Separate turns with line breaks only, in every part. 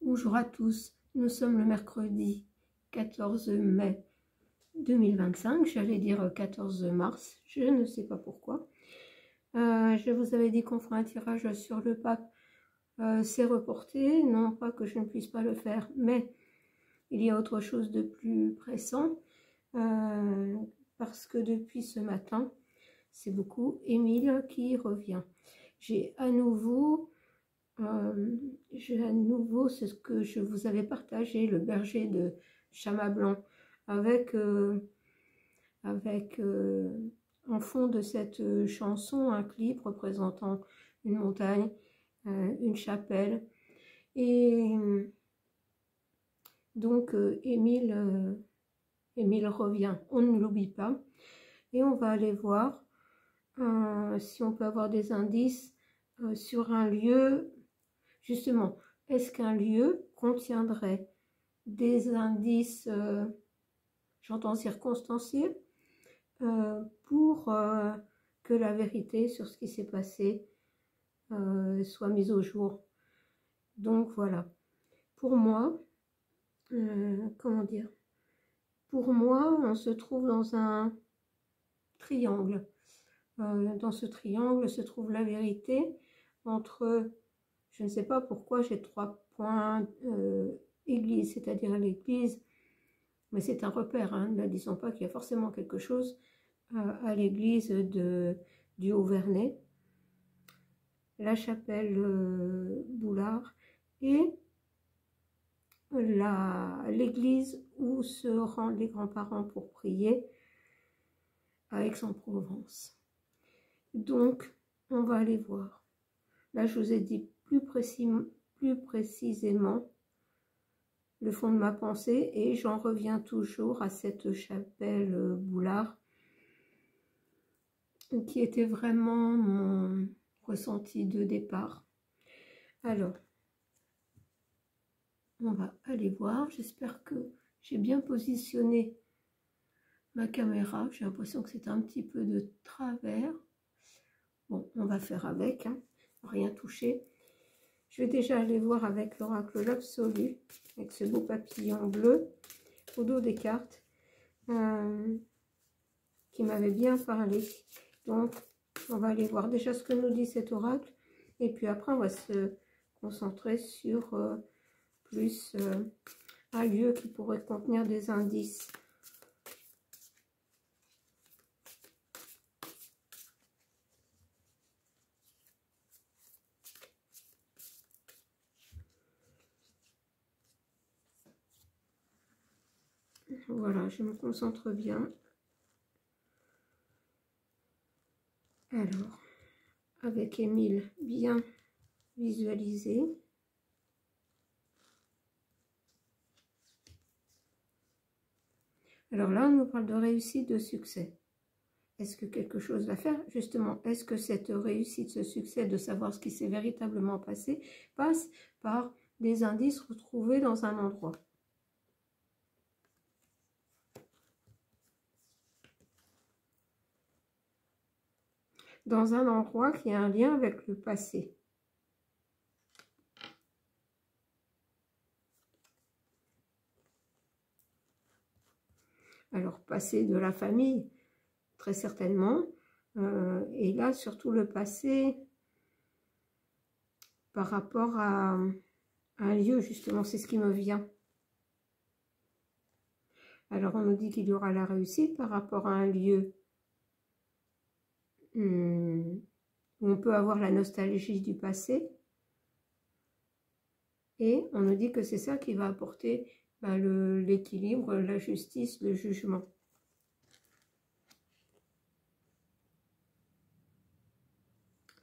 Bonjour à tous, nous sommes le mercredi 14 mai 2025, j'allais dire 14 mars, je ne sais pas pourquoi. Je vous avais dit qu'on ferait un tirage sur le pape, c'est reporté, non pas que je ne puisse pas le faire, mais il y a autre chose de plus pressant, parce que depuis ce matin, c'est beaucoup Émile qui revient. J'ai à nouveau c'est ce que je vous avais partagé, le berger de Chama Blanc, avec en fond de cette chanson un clip représentant une montagne, une chapelle, et donc Émile revient, on ne l'oublie pas, et on va aller voir si on peut avoir des indices sur un lieu. Justement, est-ce qu'un lieu contiendrait des indices, j'entends circonstanciés, pour que la vérité sur ce qui s'est passé soit mise au jour? Donc voilà, pour moi, comment dire, pour moi, on se trouve dans un triangle. Dans ce triangle se trouve la vérité entre... Je ne sais pas pourquoi j'ai 3 points église, c'est-à-dire l'église, mais c'est un repère, hein, ne disons pas qu'il y a forcément quelque chose à l'église du Haut-Vernay, la chapelle Boulard et l'église où se rendent les grands-parents pour prier à Aix-en-Provence. Donc, on va aller voir. Là, je vous ai dit plus précisément le fond de ma pensée, et j'en reviens toujours à cette chapelle Boulard qui était vraiment mon ressenti de départ. Alors, on va aller voir. J'espère que j'ai bien positionné ma caméra. J'ai l'impression que c'est un petit peu de travers. Bon, on va faire avec, hein, rien toucher. Je vais déjà aller voir avec l'oracle l'absolu, avec ce beau papillon bleu au dos des cartes, qui m'avait bien parlé. Donc, on va aller voir déjà ce que nous dit cet oracle, et puis après, on va se concentrer sur plus un lieu qui pourrait contenir des indices. Voilà, je me concentre bien. Alors, avec Émile bien visualisé. Alors là, on nous parle de réussite, de succès. Est-ce que quelque chose va faire? Justement, est-ce que cette réussite, ce succès de savoir ce qui s'est véritablement passé, passe par des indices retrouvés dans un endroit? Dans un endroit qui a un lien avec le passé. Alors, passé de la famille, très certainement. Et là, surtout le passé par rapport à un lieu, justement, c'est ce qui me vient. Alors, on nous dit qu'il y aura la réussite par rapport à un lieu où on peut avoir la nostalgie du passé. Et on nous dit que c'est ça qui va apporter l'équilibre, la justice, le jugement.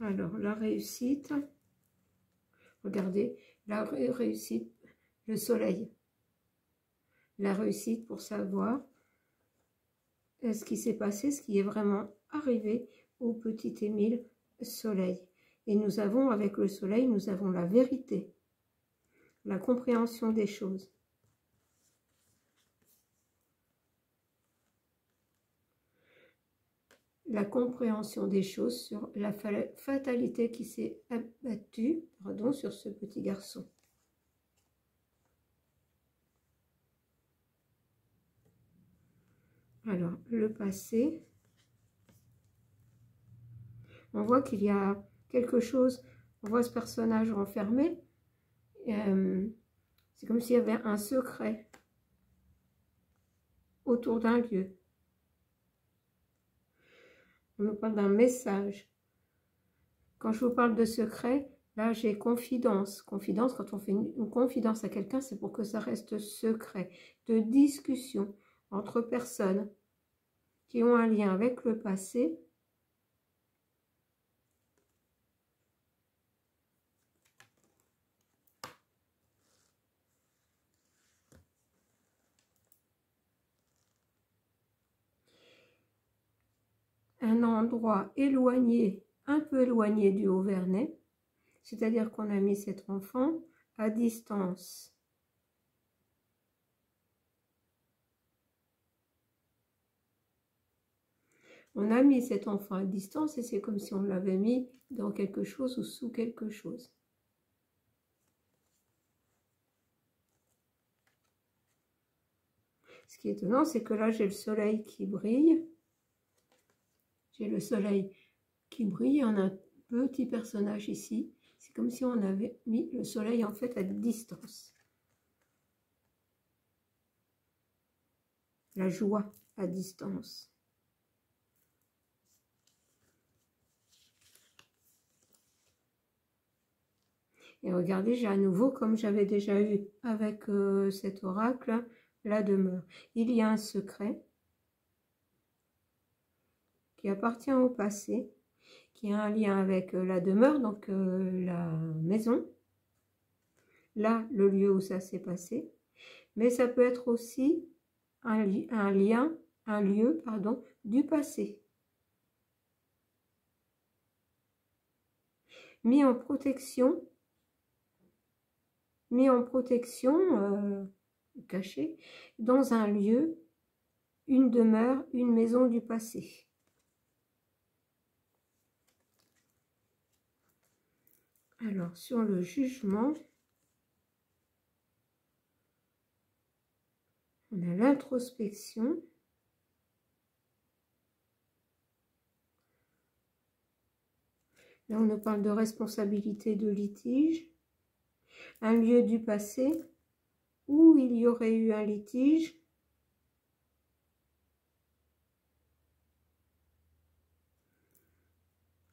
Alors, la réussite, regardez, la réussite, le soleil. La réussite pour savoir ce qui s'est passé, ce qui est vraiment arrivé au petit Émile Soleil. Et nous avons, avec le soleil, nous avons la vérité, la compréhension des choses. La compréhension des choses sur la fatalité qui s'est abattue, sur ce petit garçon. Alors, le passé. On voit qu'il y a quelque chose, on voit ce personnage enfermé. C'est comme s'il y avait un secret autour d'un lieu. On nous parle d'un message. Quand je vous parle de secret, là j'ai confidence. Confidence, quand on fait une confidence à quelqu'un, c'est pour que ça reste secret. De discussion entre personnes qui ont un lien avec le passé. Un endroit éloigné, un peu éloigné du Haut-Vernay, c'est-à-dire qu'on a mis cet enfant à distance. On a mis cet enfant à distance et c'est comme si on l'avait mis dans quelque chose ou sous quelque chose. Ce qui est étonnant, c'est que là, j'ai le soleil qui brille. J'ai le soleil qui brille. On a un petit personnage ici. C'est comme si on avait mis le soleil en fait à distance. La joie à distance. Et regardez, j'ai à nouveau, comme j'avais déjà eu avec cet oracle, la demeure. Il y a un secret qui appartient au passé, qui a un lien avec la demeure, donc la maison. Là, le lieu où ça s'est passé. Mais ça peut être aussi un lieu, du passé. Mis en protection, caché, dans un lieu, une demeure, une maison du passé. Alors, sur le jugement, on a l'introspection. Là, on nous parle de responsabilité de litige. Un lieu du passé où il y aurait eu un litige.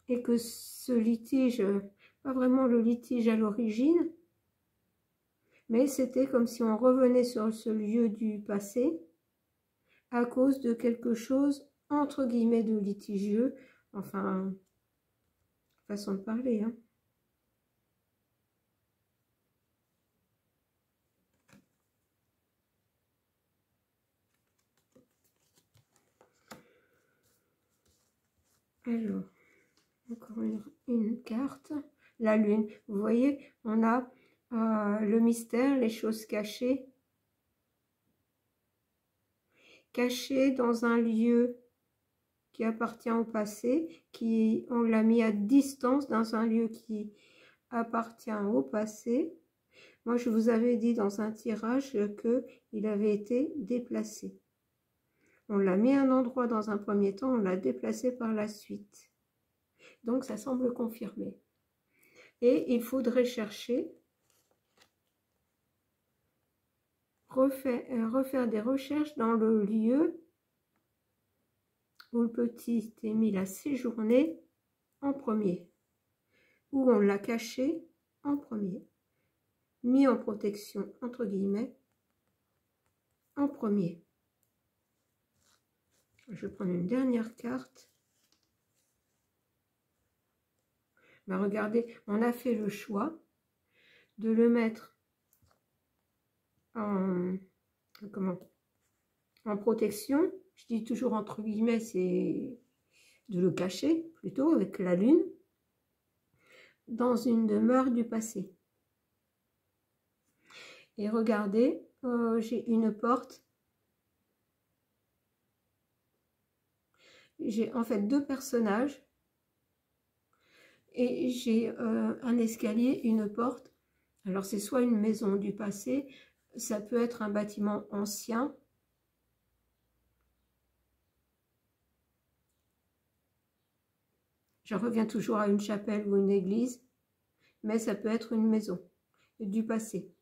Et que ce litige, pas vraiment le litige à l'origine, mais c'était comme si on revenait sur ce lieu du passé à cause de quelque chose, entre guillemets, de litigieux, enfin, façon de parler, hein. Alors, encore une carte, la lune. Vous voyez, on a le mystère, les choses cachées. Cachées dans un lieu qui appartient au passé, on l'a mis à distance dans un lieu qui appartient au passé. Moi, je vous avais dit dans un tirage qu'il avait été déplacé. On l'a mis à un endroit dans un premier temps, on l'a déplacé par la suite. Donc, ça semble confirmé. Et il faudrait chercher, refaire des recherches dans le lieu où le petit Émile a séjourné en premier, où on l'a caché en premier, mis en protection, entre guillemets, en premier. Je vais prendre une dernière carte. Ben regardez, on a fait le choix de le mettre en protection. Je dis toujours entre guillemets, c'est de le cacher plutôt avec la lune dans une demeure du passé. Et regardez, j'ai une porte. J'ai en fait deux personnages et j'ai un escalier, une porte. Alors c'est soit une maison du passé, ça peut être un bâtiment ancien. Je reviens toujours à une chapelle ou une église, mais ça peut être une maison du passé.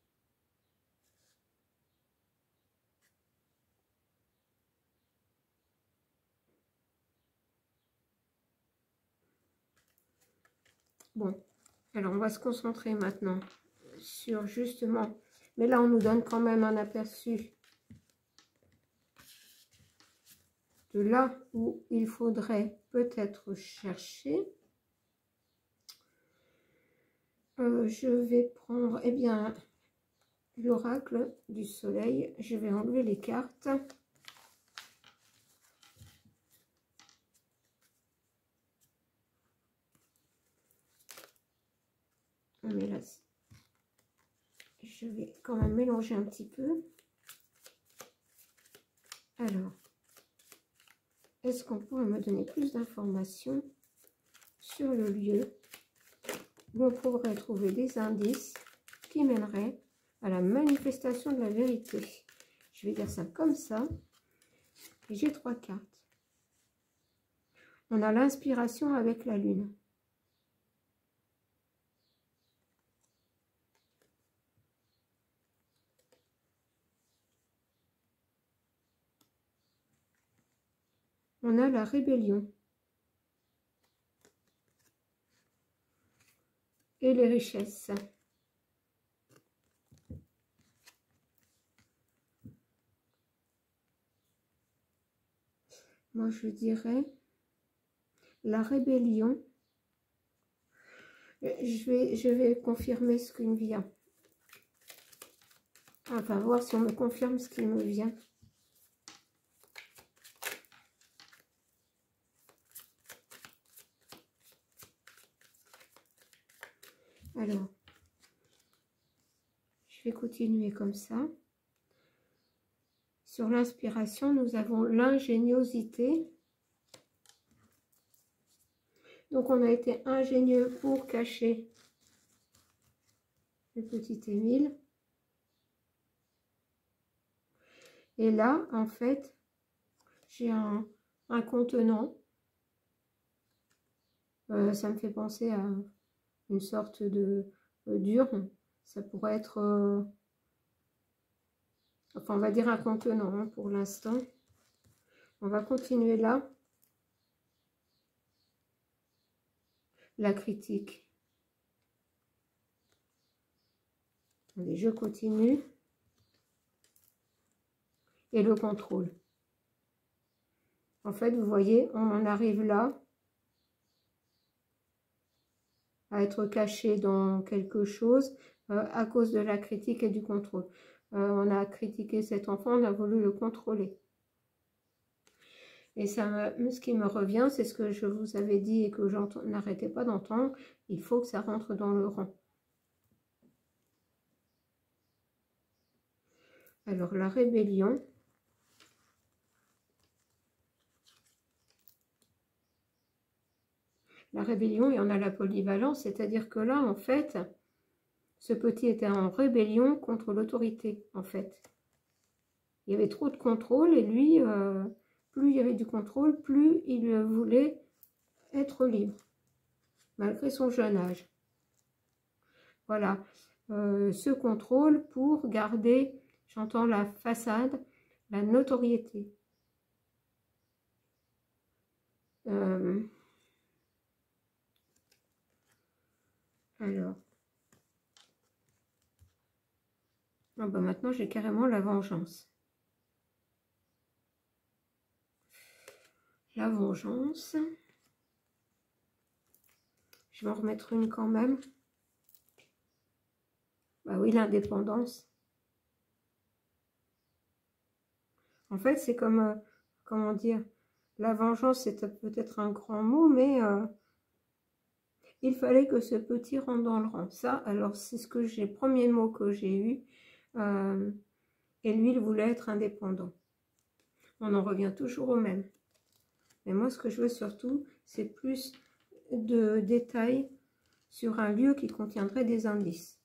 Bon, alors on va se concentrer maintenant sur justement, mais là on nous donne quand même un aperçu de là où il faudrait peut-être chercher. Je vais prendre, eh bien, l'oracle du soleil. Je vais enlever les cartes. Mais là, je vais quand même mélanger un petit peu. Alors, est-ce qu'on pourrait me donner plus d'informations sur le lieu où on pourrait trouver des indices qui mèneraient à la manifestation de la vérité? Je vais dire ça comme ça. J'ai 3 cartes. On a l'inspiration avec la lune. On a la rébellion. Et les richesses. Moi, je dirais la rébellion. Je vais confirmer ce qui me vient. Enfin, voir si on me confirme ce qui me vient. Alors, je vais continuer comme ça. Sur l'inspiration, nous avons l'ingéniosité. Donc, on a été ingénieux pour cacher le petit Émile. Et là, en fait, j'ai un contenant. Ça me fait penser à une sorte de d'urne. Ça pourrait être, enfin, on va dire un contenant hein, pour l'instant. On va continuer là. La critique. Allez, je continue. Et le contrôle. En fait, vous voyez, on en arrive là à être caché dans quelque chose à cause de la critique et du contrôle. On a critiqué cet enfant, on a voulu le contrôler. Et ça, ce qui me revient, c'est ce que je vous avais dit et que je n'arrêtais pas d'entendre, il faut que ça rentre dans le rang. Alors, la rébellion. La rébellion, et on a la polyvalence, c'est-à-dire que là, en fait, ce petit était en rébellion contre l'autorité, en fait. Il y avait trop de contrôle et lui, plus il y avait du contrôle, plus il voulait être libre, malgré son jeune âge. Voilà, ce contrôle pour garder, j'entends la façade, la notoriété. Alors, ah ben maintenant j'ai carrément la vengeance. La vengeance. Je vais en remettre une quand même. Bah oui, l'indépendance. En fait, c'est comme, comment dire, la vengeance, c'est peut-être un grand mot, mais il fallait que ce petit rentre dans le rang. Ça, alors, c'est ce que j'ai, premier mot que j'ai eu. Et lui, il voulait être indépendant. On en revient toujours au même. Mais moi, ce que je veux surtout, c'est plus de détails sur un lieu qui contiendrait des indices.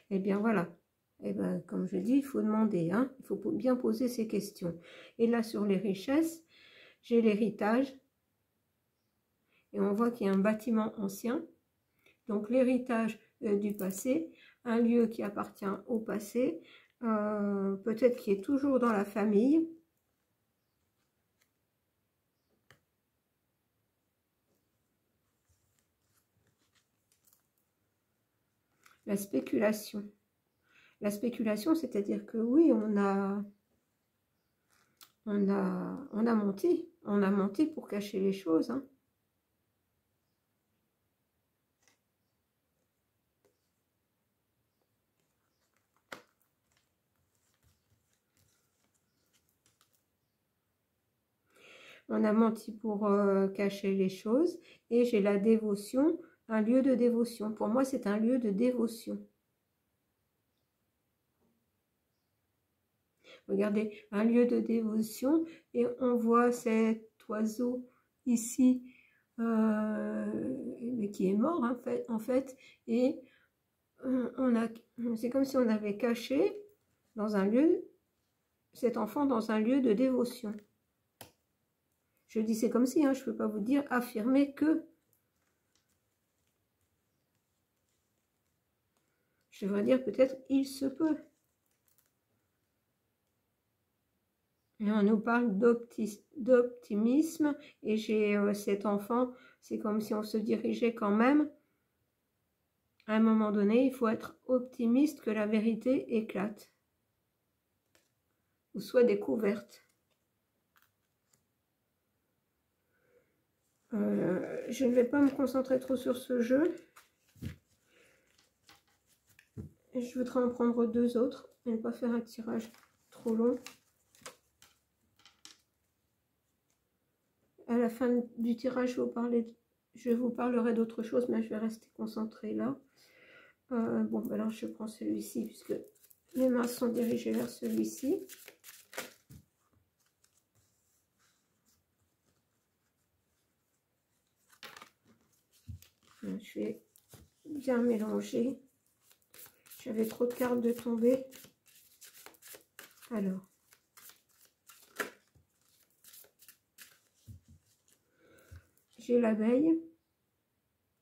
Eh bien, voilà. Eh bien, comme je dis, il faut demander, hein, il faut bien poser ces questions. Et là, sur les richesses, j'ai l'héritage, et on voit qu'il y a un bâtiment ancien, donc l'héritage du passé, un lieu qui appartient au passé, peut-être qui est toujours dans la famille. La spéculation. La spéculation, c'est-à-dire que oui, on a menti. On a menti pour cacher les choses. Hein. On a menti pour cacher les choses. Et j'ai la dévotion, un lieu de dévotion. Pour moi, c'est un lieu de dévotion. Regardez, un lieu de dévotion. Et on voit cet oiseau ici, mais qui est mort en fait. Et c'est comme si on avait caché dans un lieu, cet enfant dans un lieu de dévotion. Je dis c'est comme si, hein, je ne peux pas vous dire affirmer que. Je devrais dire peut-être il se peut. Et on nous parle d'optimisme et j'ai cet enfant, c'est comme si on se dirigeait quand même. À un moment donné, il faut être optimiste que la vérité éclate ou soit découverte. Je ne vais pas me concentrer trop sur ce jeu. Je voudrais en prendre deux autres et ne pas faire un tirage trop long. À la fin du tirage, je vous parlerai d'autre chose, mais je vais rester concentrée là. Bon, alors je prends celui-ci puisque mes mains sont dirigées vers celui-ci. Je vais bien mélanger. J'avais trop de cartes de tomber. Alors. J'ai l'abeille,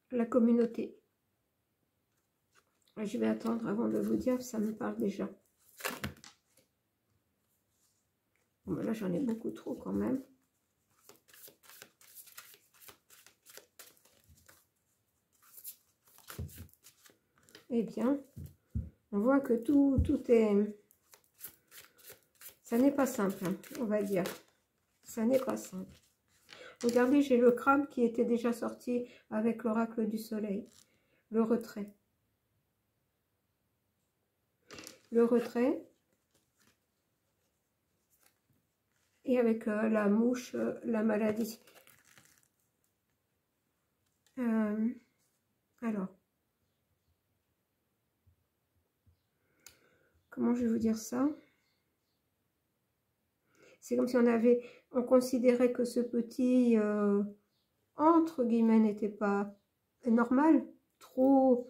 la communauté. Je vais attendre avant de vous dire, ça me parle déjà. Bon, ben là, j'en ai beaucoup trop quand même. Eh bien, on voit que tout est... Ça n'est pas simple, hein, on va dire. Ça n'est pas simple. Regardez, j'ai le crabe qui était déjà sorti avec l'oracle du soleil. Le retrait. Le retrait. Et avec la mouche, la maladie. Alors. Comment je vais vous dire ça? C'est comme si on considérait que ce petit, entre guillemets, n'était pas normal, trop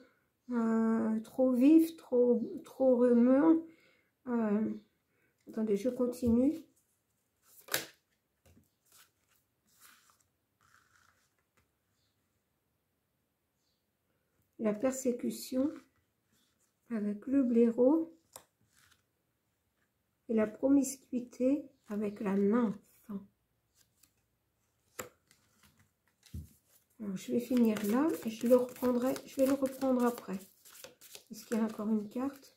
vif, trop remuant. Attendez, je continue. La persécution avec le blaireau et la promiscuité avec la nymphe. Alors, je vais finir là et je vais le reprendre après. Est-ce qu'il y a encore une carte?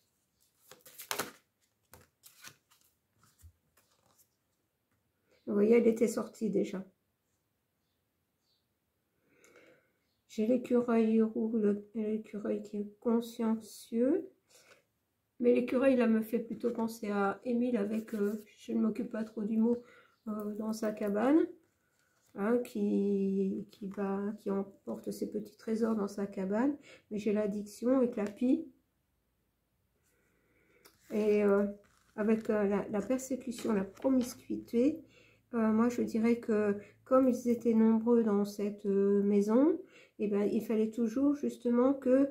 Vous voyez, elle était sortie déjà. J'ai l'écureuil roux, l'écureuil qui est consciencieux. Mais l'écureuil, là, me fait plutôt penser à Émile avec, je ne m'occupe pas trop du mot, dans sa cabane. Hein, qui emporte ses petits trésors dans sa cabane. Mais j'ai l'addiction avec la pie. Et avec la persécution, la promiscuité, moi je dirais que comme ils étaient nombreux dans cette maison, et ben, il fallait toujours justement que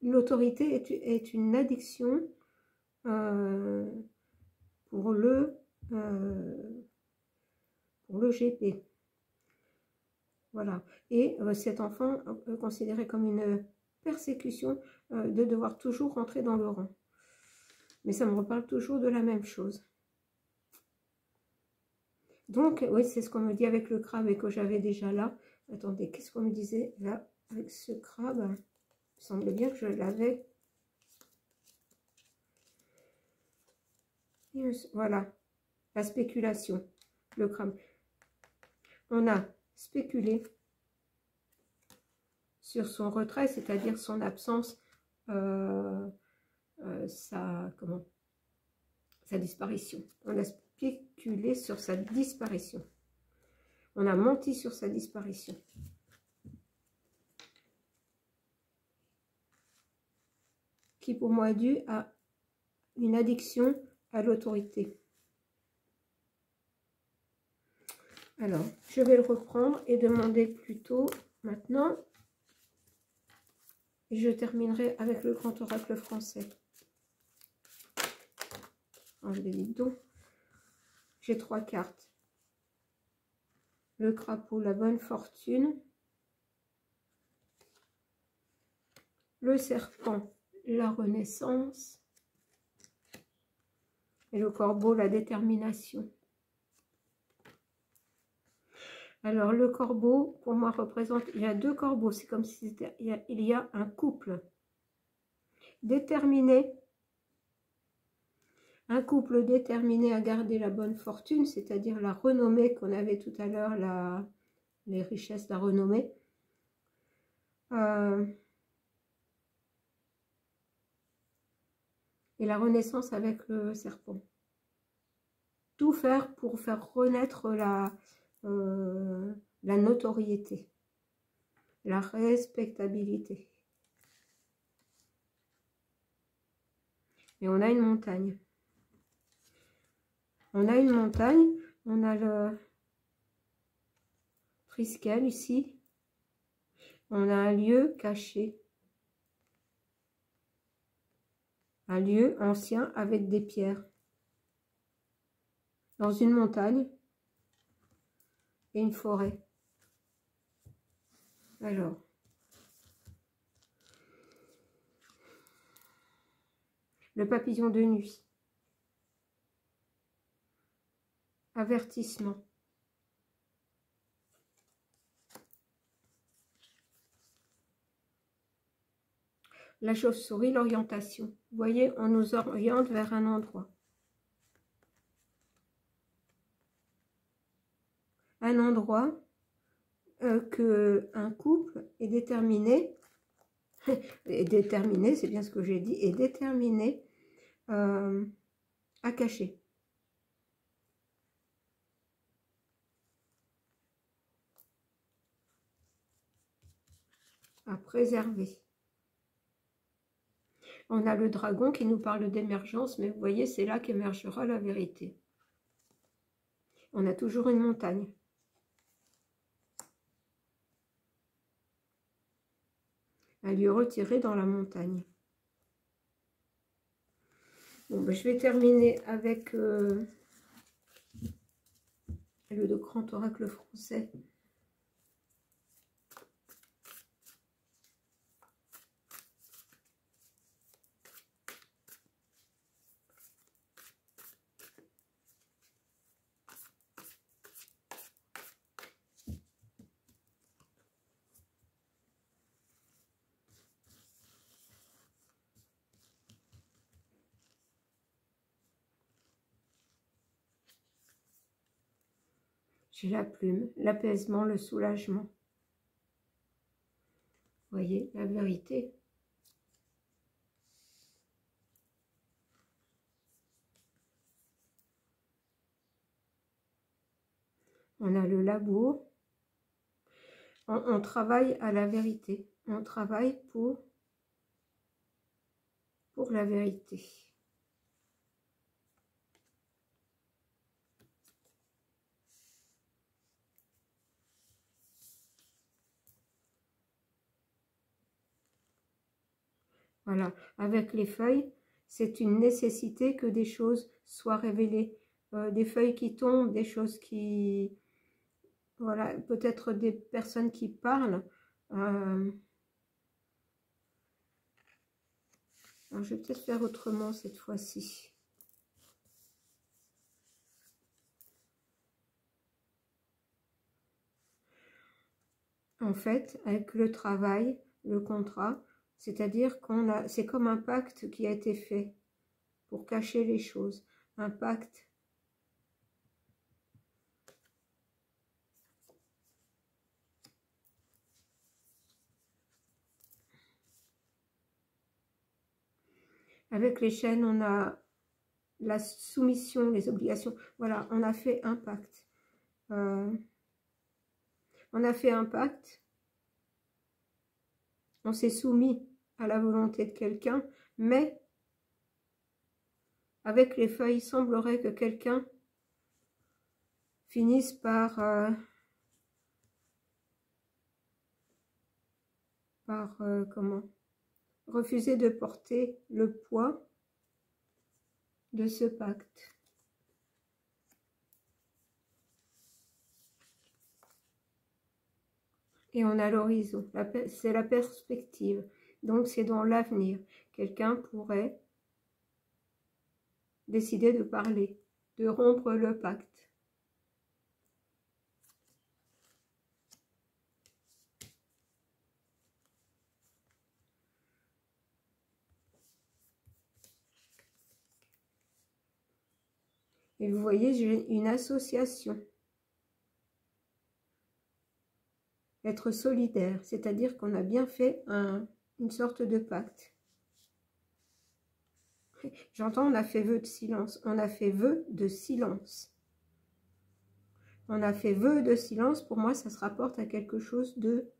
l'autorité est une addiction pour le GP. Voilà. Et cet enfant considéré comme une persécution de devoir toujours rentrer dans le rang. Mais ça me reparle toujours de la même chose. Donc, oui, c'est ce qu'on me dit avec le crabe et que j'avais déjà là. Attendez, qu'est-ce qu'on me disait là avec ce crabe? Il semble bien que je l'avais. Voilà, la spéculation, le crabe. On a spéculé sur son retrait, c'est-à-dire son absence, sa disparition. On a spéculé sur sa disparition. On a menti sur sa disparition. Qui pour moi est due à une addiction à l'autorité. Alors, je vais le reprendre et demander plutôt maintenant. Et je terminerai avec le grand oracle français. Alors, je vais dire donc. J'ai 3 cartes. Le crapaud, la bonne fortune. Le serpent, la renaissance. Et le corbeau, la détermination. Alors, le corbeau, pour moi, représente... Il y a 2 corbeaux. C'est comme si il y a un couple déterminé. Un couple déterminé à garder la bonne fortune, c'est-à-dire la renommée qu'on avait tout à l'heure, les richesses, la renommée. Et la renaissance avec le serpent. Tout faire pour faire renaître la notoriété, la respectabilité. Et on a une montagne. On a une montagne, on a le Triskel ici. On a un lieu caché. Un lieu ancien avec des pierres. Dans une montagne et une forêt. Alors. Le papillon de nuit. Avertissement. La chauve-souris, l'orientation. Vous voyez, on nous oriente vers un endroit. Un endroit que un couple est déterminé, c'est bien ce que j'ai dit, est déterminé à cacher. À préserver. On a le dragon qui nous parle d'émergence, mais vous voyez, c'est là qu'émergera la vérité. On a toujours une montagne. Un lieu retiré dans la montagne. Bon, ben, je vais terminer avec le grand oracle français. J'ai la plume, l'apaisement, le soulagement. Vous voyez, la vérité. On a le labour. On travaille à la vérité. On travaille pour la vérité. Voilà, avec les feuilles, c'est une nécessité que des choses soient révélées. Des feuilles qui tombent, des choses qui voilà, peut-être des personnes qui parlent. Alors, je vais peut-être faire autrement cette fois-ci. En fait, avec le travail, le contrat, c'est-à-dire qu'on a, c'est comme un pacte qui a été fait pour cacher les choses. Un pacte. Avec les chaînes, on a la soumission, les obligations. Voilà, on a fait un pacte. On a fait un pacte. On s'est soumis à la volonté de quelqu'un, mais avec les feuilles, il semblerait que quelqu'un finisse par comment refuser de porter le poids de ce pacte. Et on a l'horizon, c'est la perspective, donc c'est dans l'avenir. Quelqu'un pourrait décider de parler, de rompre le pacte. Et vous voyez, j'ai une association. Être solidaire, c'est-à-dire qu'on a bien fait une sorte de pacte. J'entends, on a fait vœu de silence. On a fait vœu de silence. On a fait vœu de silence. Pour moi, ça se rapporte à quelque chose de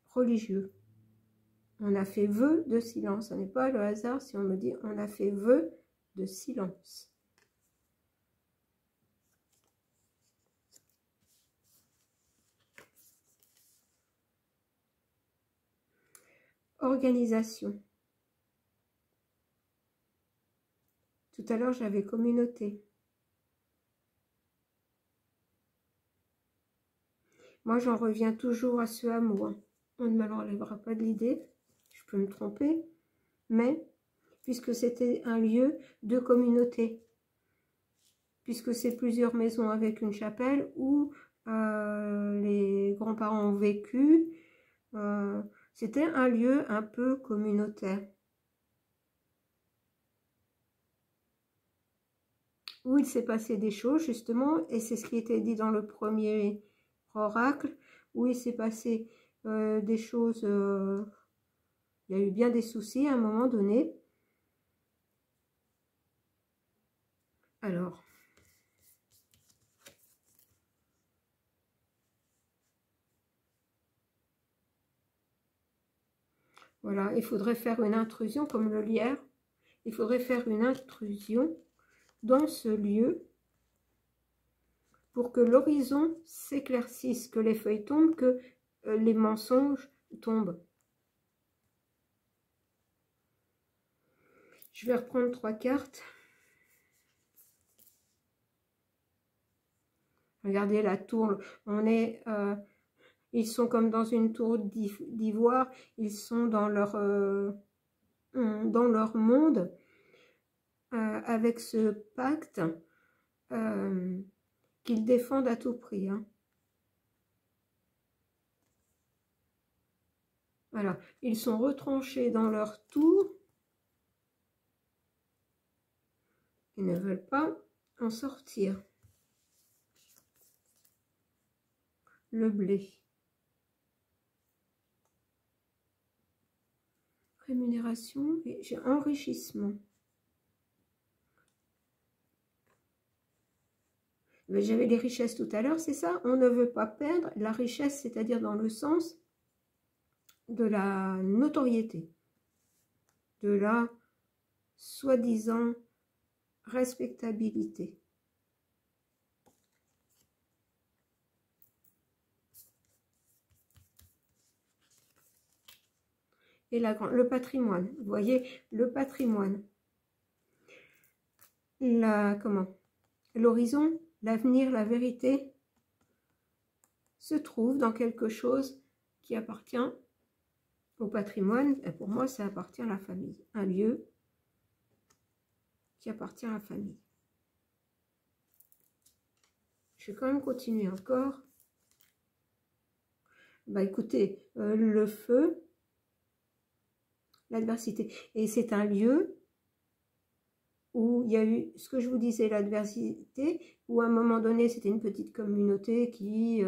religieux. On a fait vœu de silence. Ce n'est pas le hasard si on me dit on a fait vœu de silence. Organisation. Tout à l'heure, j'avais communauté. Moi, j'en reviens toujours à ce hameau. Hein. On ne me l'enlèvera pas de l'idée. Je peux me tromper. Mais, puisque c'était un lieu de communauté, puisque c'est plusieurs maisons avec une chapelle où les grands-parents ont vécu, c'était un lieu un peu communautaire. Où il s'est passé des choses, justement, et c'est ce qui était dit dans le premier oracle, où il s'est passé des choses, il y a eu bien des soucis à un moment donné. Alors, voilà, il faudrait faire une intrusion comme le lierre. Il faudrait faire une intrusion dans ce lieu pour que l'horizon s'éclaircisse, que les feuilles tombent, que les mensonges tombent. Je vais reprendre 3 cartes. Regardez la tour, on est, ils sont comme dans une tour d'ivoire, ils sont dans leur monde, avec ce pacte qu'ils défendent à tout prix. Hein. Voilà, ils sont retranchés dans leur tour, ils ne veulent pas en sortir. Le blé. Rémunération et j'ai enrichissement. J'avais les richesses tout à l'heure, c'est ça? On ne veut pas perdre la richesse, c'est-à-dire dans le sens de la notoriété, de la soi-disant respectabilité. Et le patrimoine, vous voyez, le patrimoine, l'horizon, l'avenir, la vérité, se trouve dans quelque chose qui appartient au patrimoine. Et pour moi, ça appartient à la famille. Un lieu qui appartient à la famille. Je vais quand même continuer encore. Bah écoutez, le feu, l'adversité. Et c'est un lieu où il y a eu, ce que je vous disais, l'adversité, où à un moment donné, c'était une petite communauté qui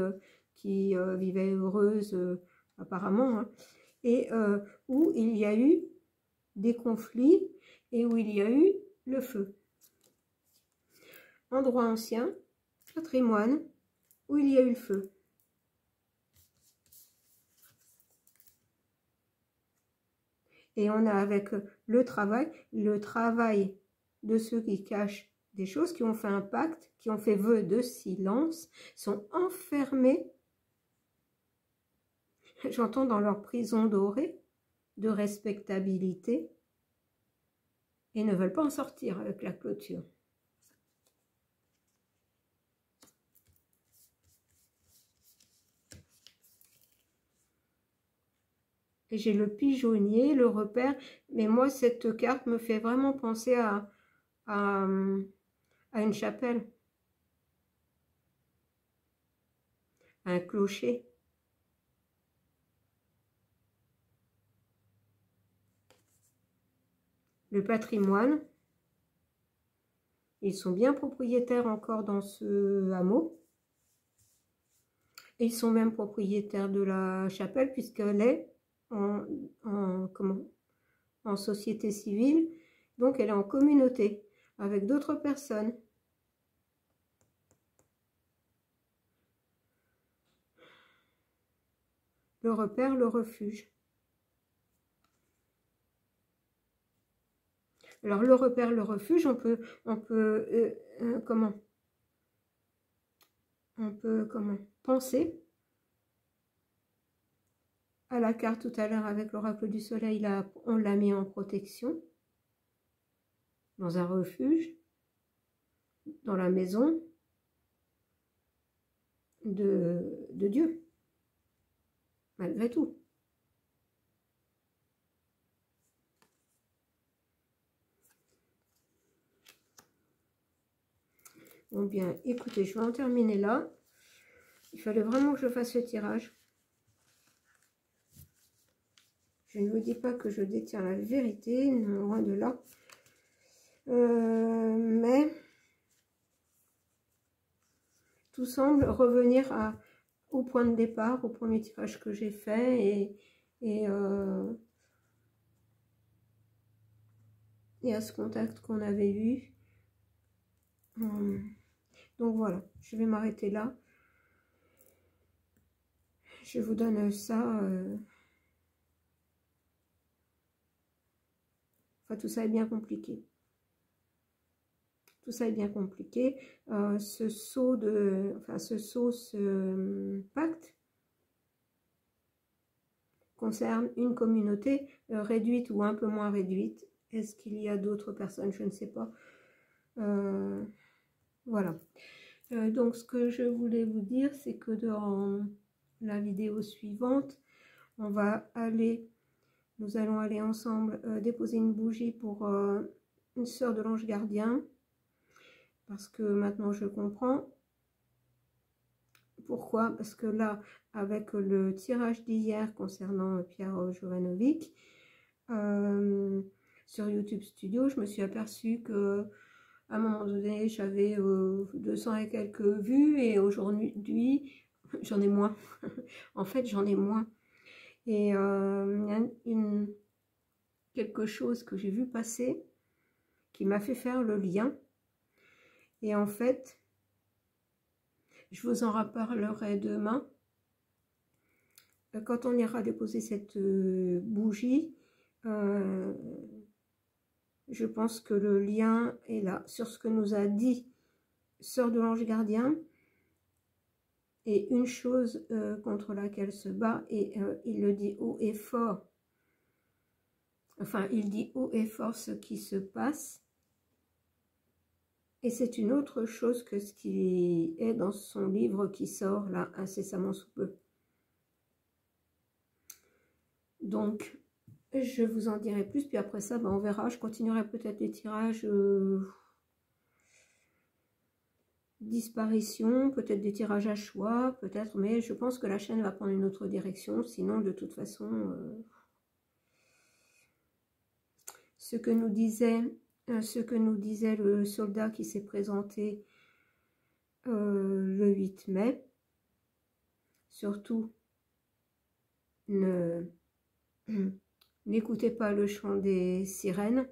vivait heureuse, apparemment, hein, et où il y a eu des conflits et où il y a eu le feu. Endroit ancien, patrimoine, où il y a eu le feu. Et on a avec le travail de ceux qui cachent des choses, qui ont fait un pacte, qui ont fait vœu de silence, sont enfermés, j'entends, dans leur prison dorée de respectabilité, et ne veulent pas en sortir avec la clôture. Et j'ai le pigeonnier, le repère, mais moi cette carte me fait vraiment penser à une chapelle, à un clocher. Le patrimoine, ils sont bien propriétaires encore dans ce hameau. Et ils sont même propriétaires de la chapelle puisqu'elle est en société civile, donc elle est en communauté avec d'autres personnes. Le repère, le refuge. Alors le repère, le refuge, on peut penser à la carte tout à l'heure avec l'oracle du soleil. Là, on l'a mis en protection, dans un refuge, dans la maison de Dieu, malgré tout. Bon bien, écoutez, je vais en terminer là. Il fallait vraiment que je fasse le tirage. Je ne vous dis pas que je détiens la vérité, loin de là. Mais tout semble revenir au point de départ, au premier tirage que j'ai fait et à ce contact qu'on avait eu. Donc voilà, je vais m'arrêter là. Je vous donne ça. Enfin, tout ça est bien compliqué. Tout ça est bien compliqué. Ce pacte concerne une communauté réduite ou un peu moins réduite. Est-ce qu'il y a d'autres personnes? Je ne sais pas. Voilà. Donc, ce que je voulais vous dire, c'est que dans la vidéo suivante, nous allons aller ensemble déposer une bougie pour une sœur de l'ange gardien. Parce que maintenant, je comprends. Pourquoi? Parce que là, avec le tirage d'hier concernant Pierre Jovanovic, sur YouTube Studio, je me suis aperçue que à un moment donné, j'avais 200 et quelques vues et aujourd'hui, j'en ai moins. En fait, j'en ai moins. Et il y a quelque chose que j'ai vu passer qui m'a fait faire le lien. Et en fait, je vous en reparlerai demain. Quand on ira déposer cette bougie, je pense que le lien est là sur ce que nous a dit Sœur de l'Ange Gardien et une chose contre laquelle se bat, et il le dit haut et fort, enfin il dit haut et fort ce qui se passe, Et c'est une autre chose que ce qui est dans son livre qui sort là incessamment sous peu. Donc, je vous en dirai plus, puis après ça, ben, on verra. Je continuerai peut-être les tirages disparition, peut-être des tirages à choix, peut-être, mais je pense que la chaîne va prendre une autre direction. Sinon, de toute façon, ce que nous disait le soldat qui s'est présenté le 8 mai, surtout, n'écoutez pas le chant des sirènes.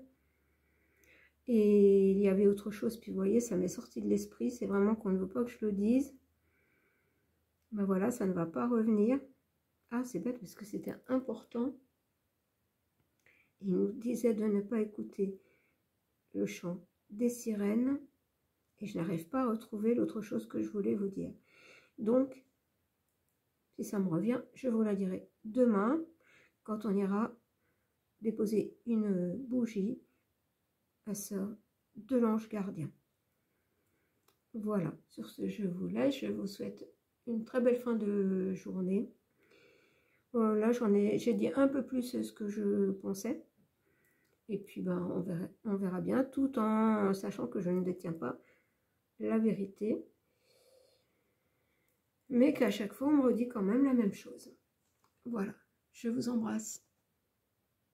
Et il y avait autre chose, puis vous voyez, ça m'est sorti de l'esprit, c'est vraiment qu'on ne veut pas que je le dise. Ben voilà, ça ne va pas revenir. Ah, c'est bête parce que c'était important. Il nous disait de ne pas écouter le chant des sirènes. Et je n'arrive pas à retrouver l'autre chose que je voulais vous dire. Donc, si ça me revient, je vous la dirai demain, quand on ira déposer une bougie à sœur de l'ange gardien. Voilà, sur ce, je vous laisse. Je vous souhaite une très belle fin de journée. Là, j'ai dit un peu plus ce que je pensais. Et puis, ben, on verra bien, tout en sachant que je ne détiens pas la vérité. Mais qu'à chaque fois, on me redit quand même la même chose. Voilà, je vous embrasse.